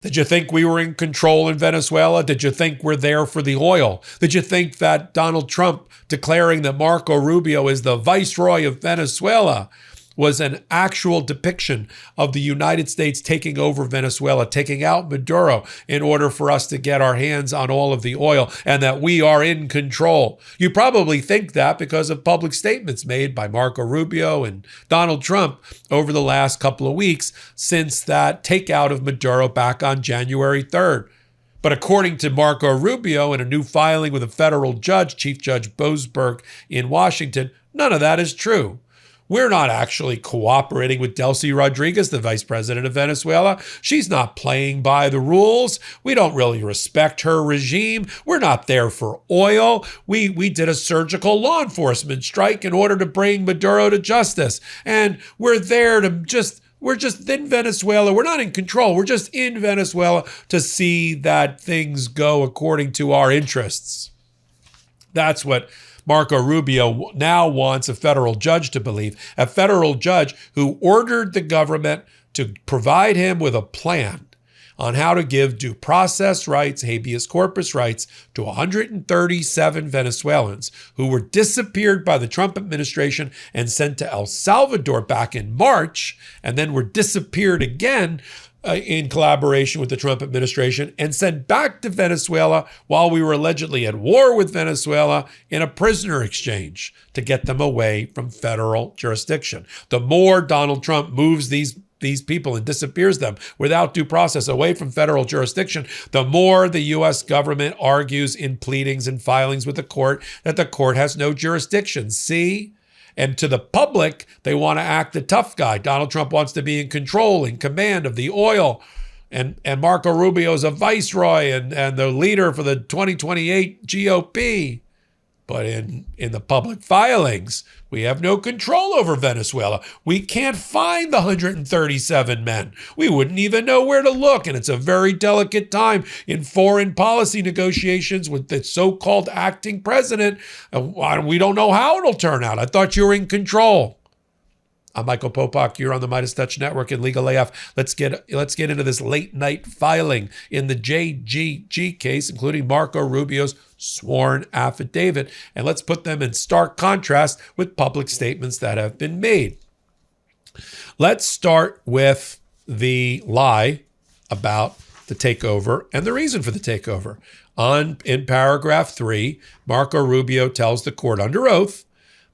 Did you think we were in control in Venezuela? Did you think we're there for the oil? Did you think that Donald Trump declaring that Marco Rubio is the viceroy of Venezuela was an actual depiction of the United States taking over Venezuela, taking out Maduro in order for us to get our hands on all of the oil, and that we are in control? You probably think that because of public statements made by Marco Rubio and Donald Trump over the last couple of weeks since that takeout of Maduro back on January 3rd. But according to Marco Rubio in a new filing with a federal judge, Chief Judge Boasberg in Washington, none of that is true. We're not actually cooperating with Delcy Rodriguez, the vice president of Venezuela. She's not playing by the rules. We don't really respect her regime. We're not there for oil. We did a surgical law enforcement strike in order to bring Maduro to justice. And we're there to we're just in Venezuela. We're not in control. We're just in Venezuela to see that things go according to our interests. That's what Marco Rubio now wants a federal judge to believe, a federal judge who ordered the government to provide him with a plan on how to give due process rights, habeas corpus rights to 137 Venezuelans who were disappeared by the Trump administration and sent to El Salvador back in March, and then were disappeared again in collaboration with the Trump administration and sent back to Venezuela while we were allegedly at war with Venezuela in a prisoner exchange to get them away from federal jurisdiction. The more Donald Trump moves these people and disappears them without due process away from federal jurisdiction, the more the U.S. government argues in pleadings and filings with the court that the court has no jurisdiction. See? And to the public, they want to act the tough guy. Donald Trump wants to be in control, in command of the oil. And Marco Rubio is a viceroy and the leader for the 2028 GOP. But in the public filings, we have no control over Venezuela. We can't find the 137 men. We wouldn't even know where to look. And it's a very delicate time in foreign policy negotiations with the so-called acting president. We don't know how it'll turn out. I thought you were in control. I'm Michael Popok. You're on the MeidasTouch Network and Legal AF. Let's get into this late night filing in the JGG case, including Marco Rubio's sworn affidavit. And let's put them in stark contrast with public statements that have been made. Let's start with the lie about the takeover and the reason for the takeover. In paragraph 3, Marco Rubio tells the court under oath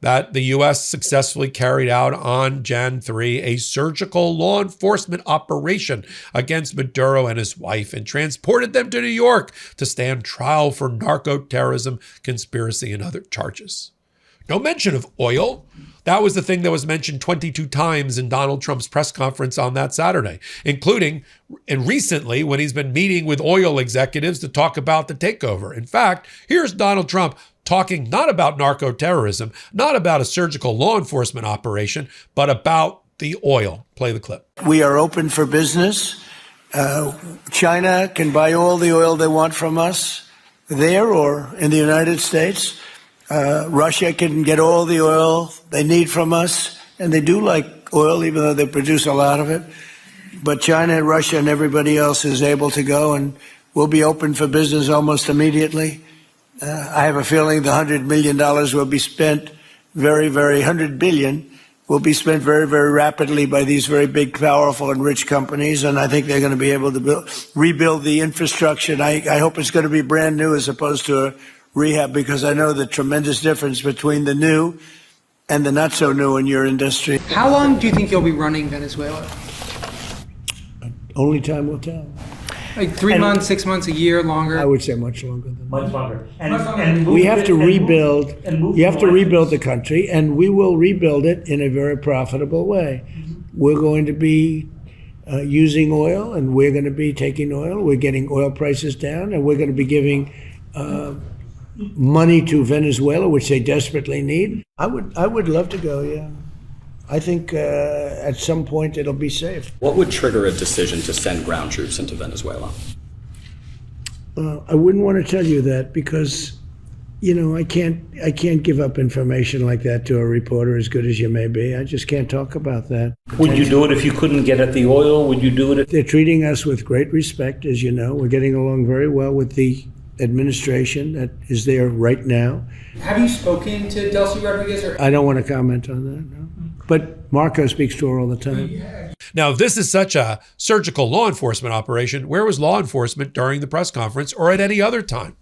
that the U.S. successfully carried out on Jan 3 a surgical law enforcement operation against Maduro and his wife and transported them to New York to stand trial for narco-terrorism, conspiracy, and other charges. No mention of oil. That was the thing that was mentioned 22 times in Donald Trump's press conference on that Saturday, including and recently when he's been meeting with oil executives to talk about the takeover. In fact, here's Donald Trump talking not about narco-terrorism, not about a surgical law enforcement operation, but about the oil. Play the clip. We are open for business. China can buy all the oil they want from us there or in the United States. Russia can get all the oil they need from us, and they do like oil, even though they produce a lot of it. But China, Russia, and everybody else is able to go, and we'll be open for business almost immediately. I have a feeling the $100 million will be spent $100 billion will be spent very, very rapidly by these very big, powerful, and rich companies. And I think they're going to be able to rebuild the infrastructure. And I hope it's going to be brand new as opposed to a rehab, because I know the tremendous difference between the new and the not so new in your industry. How long do you think you'll be running Venezuela? Only time will tell. Like 3 months, 6 months, a year, longer? I would say much longer than that. Much longer. And we have to rebuild. You have to rebuild the country, and we will rebuild it in a very profitable way. We're going to be using oil, and we're going to be taking oil. We're getting oil prices down, and we're going to be giving money to Venezuela, which they desperately need. I would love to go, yeah. I think at some point it'll be safe. What would trigger a decision to send ground troops into Venezuela? I wouldn't want to tell you that, because I can't give up information like that to a reporter, as good as you may be. I just can't talk about that. Would you do it if you couldn't get at the oil? Would you do it? They're treating us with great respect, as you know. We're getting along very well with the administration that is there right now. Have you spoken to Delcy Rodriguez? I don't want to comment on that, no. But Marco speaks to her all the time. Now, if this is such a surgical law enforcement operation, where was law enforcement during the press conference or at any other time?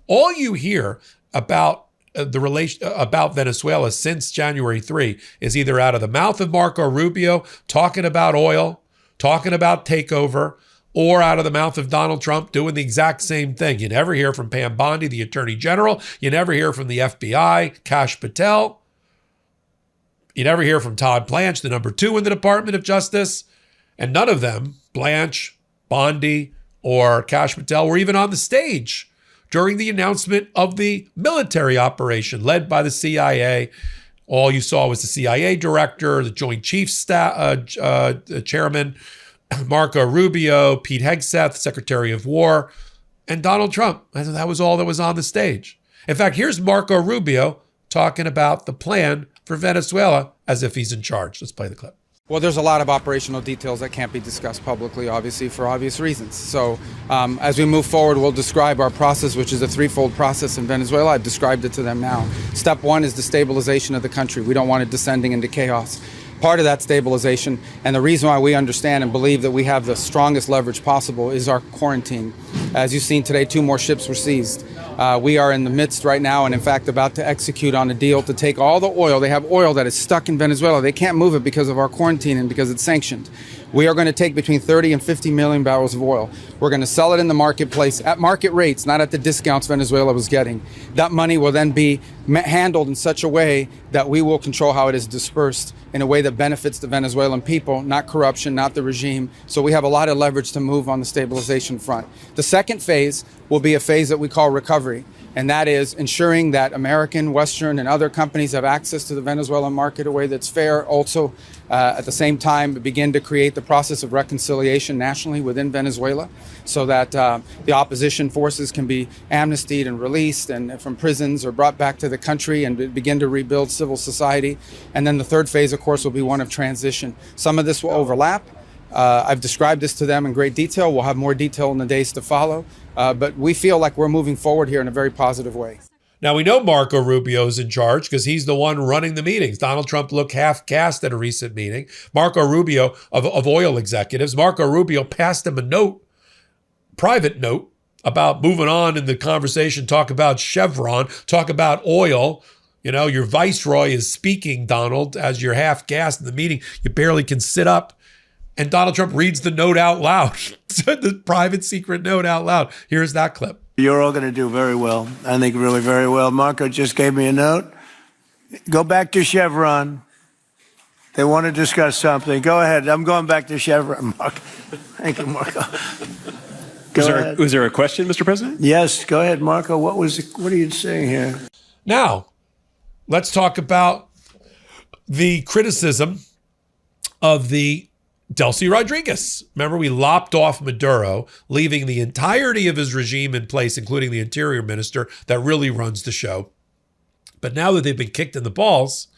All you hear about about Venezuela since January 3 is either out of the mouth of Marco Rubio talking about oil, talking about takeover, or out of the mouth of Donald Trump doing the exact same thing. You never hear from Pam Bondi, the Attorney General. You never hear from the FBI, Kash Patel. You never hear from Todd Blanche, the number 2 in the Department of Justice. And none of them, Blanche, Bondi, or Kash Patel, were even on the stage during the announcement of the military operation led by the CIA. All you saw was the CIA director, the Joint Chiefs chairman, Marco Rubio, Pete Hegseth, Secretary of War, and Donald Trump. That was all that was on the stage. In fact, here's Marco Rubio talking about the plan for Venezuela as if he's in charge. Let's play the clip. Well, there's a lot of operational details that can't be discussed publicly, obviously, for obvious reasons. So as we move forward, we'll describe our process, which is a threefold process in Venezuela. I've described it to them now. Step 1 is the stabilization of the country. We don't want it descending into chaos. Part of that stabilization, and the reason why we understand and believe that we have the strongest leverage possible, is our quarantine. As you've seen today, 2 more ships were seized. We are in the midst right now and in fact about to execute on a deal to take all the oil. They have oil that is stuck in Venezuela. They can't move it because of our quarantine and because it's sanctioned. We are going to take between 30 and 50 million barrels of oil. We're going to sell it in the marketplace at market rates, not at the discounts Venezuela was getting. That money will then be handled in such a way that we will control how it is dispersed in a way that benefits the Venezuelan people, not corruption, not the regime. So we have a lot of leverage to move on the stabilization front. The second phase will be a phase that we call recovery. And that is ensuring that American, Western, and other companies have access to the Venezuelan market in a way that's fair. Also, at the same time, begin to create the process of reconciliation nationally within Venezuela so that the opposition forces can be amnestied and released and from prisons or brought back to the country and begin to rebuild civil society. And then the third phase, of course, will be one of transition. Some of this will overlap. I've described this to them in great detail. We'll have more detail in the days to follow. But we feel like we're moving forward here in a very positive way. Now, we know Marco Rubio's in charge because he's the one running the meetings. Donald Trump looked half-cast at a recent meeting. Marco Rubio, of oil executives, Marco Rubio passed him a note, private note, about moving on in the conversation, talk about Chevron, talk about oil. You know, your viceroy is speaking, Donald, as you're half-gassed in the meeting. You barely can sit up. And Donald Trump reads the note out loud, the private secret note out loud. Here's that clip. You're all going to do very well. I think really very well. Marco just gave me a note. Go back to Chevron. They want to discuss something. Go ahead. I'm going back to Chevron, Marco. Thank you, Marco. Was there a question, Mr. President? Yes, go ahead, Marco. What are you saying here? Now, let's talk about the criticism of the Delcy Rodriguez. Remember, we lopped off Maduro, leaving the entirety of his regime in place, including the interior minister that really runs the show. But now that they've been kicked in the balls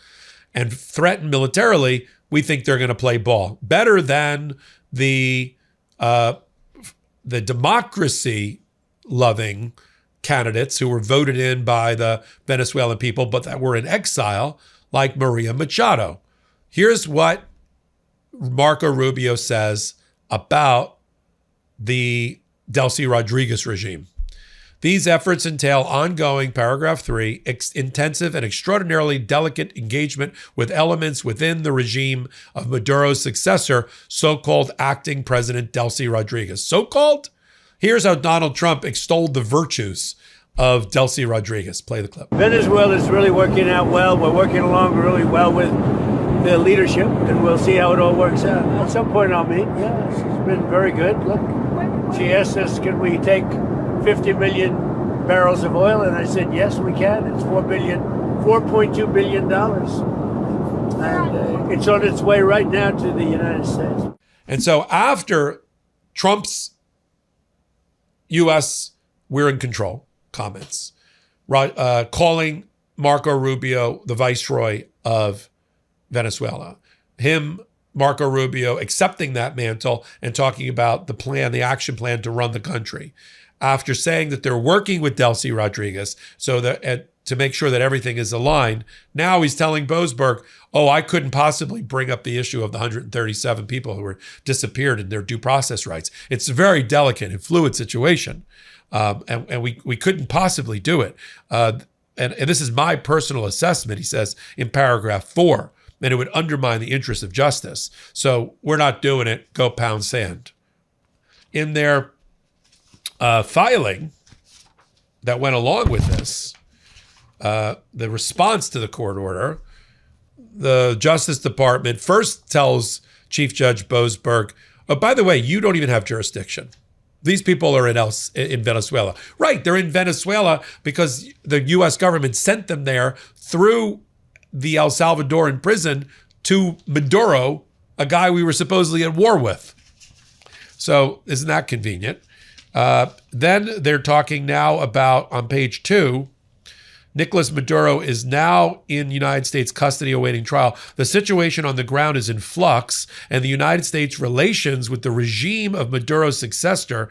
and threatened militarily, we think they're going to play ball better than the democracy-loving candidates who were voted in by the Venezuelan people, but that were in exile, like Maria Machado. Here's what Marco Rubio says about the Delcy Rodriguez regime. These efforts entail ongoing, paragraph 3, intensive and extraordinarily delicate engagement with elements within the regime of Maduro's successor, so-called acting President Delcy Rodriguez. So-called? Here's how Donald Trump extolled the virtues of Delcy Rodriguez. Play the clip. Venezuela is really working out well. We're working along really well with the leadership, and we'll see how it all works out. At some point I'll meet. Yeah, she's been very good. Look, she asked us, can we take 50 million barrels of oil? And I said, yes, we can. It's $4.2 billion. And it's on its way right now to the United States. And so after Trump's U.S. we're in control comments, calling Marco Rubio the viceroy of Venezuela. Marco Rubio, accepting that mantle and talking about the action plan to run the country. After saying that they're working with Delcy Rodriguez to make sure that everything is aligned, now he's telling Boasberg, I couldn't possibly bring up the issue of the 137 people who were disappeared and their due process rights. It's a very delicate and fluid situation, and we couldn't possibly do it. And this is my personal assessment, he says in paragraph 4, and it would undermine the interest of justice. So we're not doing it. Go pound sand. In their filing that went along with this, the response to the court order, the Justice Department first tells Chief Judge Boasberg, by the way, you don't even have jurisdiction. These people are in Venezuela. Right, they're in Venezuela because the U.S. government sent them there through the El Salvadoran prison to Maduro, a guy we were supposedly at war with. So isn't that convenient? Then they're talking now about, on page 2, Nicolas Maduro is now in United States custody awaiting trial. The situation on the ground is in flux, and the United States relations with the regime of Maduro's successor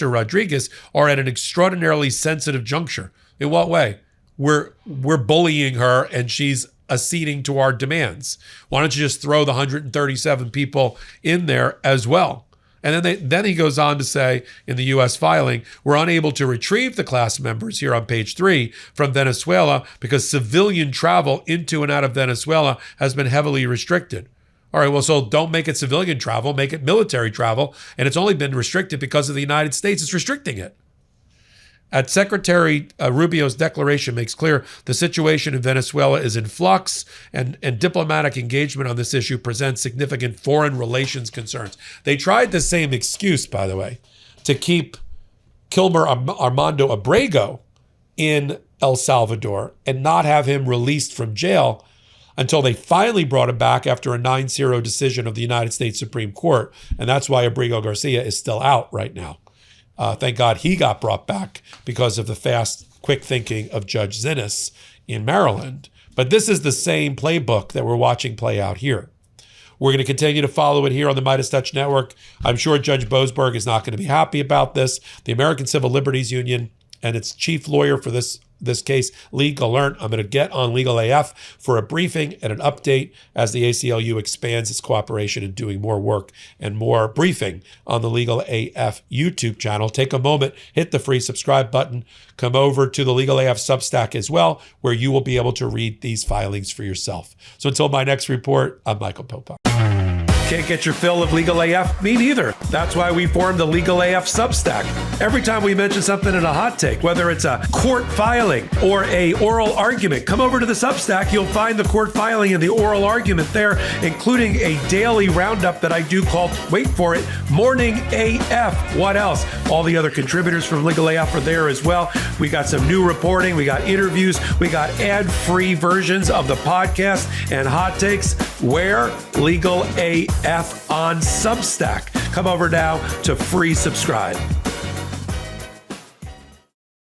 Rodriguez, are at an extraordinarily sensitive juncture. In what way? We're bullying her, and she's acceding to our demands. Why don't you just throw the 137 people in there as well? And then he goes on to say in the U.S. filing, we're unable to retrieve the class members here on page 3 from Venezuela because civilian travel into and out of Venezuela has been heavily restricted. All right, well, so don't make it civilian travel, make it military travel. And it's only been restricted because of the United States is restricting it. Secretary Rubio's declaration makes clear the situation in Venezuela is in flux, and diplomatic engagement on this issue presents significant foreign relations concerns. They tried the same excuse, by the way, to keep Kilmer Armando Abrego in El Salvador and not have him released from jail until they finally brought him back after a 9-0 decision of the United States Supreme Court. And that's why Abrego Garcia is still out right now. Thank God he got brought back because of the fast, quick thinking of Judge Zinnes in Maryland. But this is the same playbook that we're watching play out here. We're going to continue to follow it here on the MeidasTouch Network. I'm sure Judge Boasberg is not going to be happy about this. The American Civil Liberties Union and its chief lawyer for this case, Lee Gallant. I'm going to get on Legal AF for a briefing and an update as the ACLU expands its cooperation and doing more work and more briefing on the Legal AF YouTube channel. Take a moment, hit the free subscribe button, come over to the Legal AF Substack as well, where you will be able to read these filings for yourself. So until my next report, I'm Michael Popok. Can't get your fill of Legal AF? Me neither. That's why we formed the Legal AF Substack. Every time we mention something in a hot take, whether it's a court filing or a oral argument, come over to the Substack. You'll find the court filing and the oral argument there, including a daily roundup that I do called, wait for it, Morning AF. What else? All the other contributors from Legal AF are there as well. We got some new reporting. We got interviews. We got ad-free versions of the podcast and hot takes. Where? Legal AF on Substack. Come over now to free subscribe.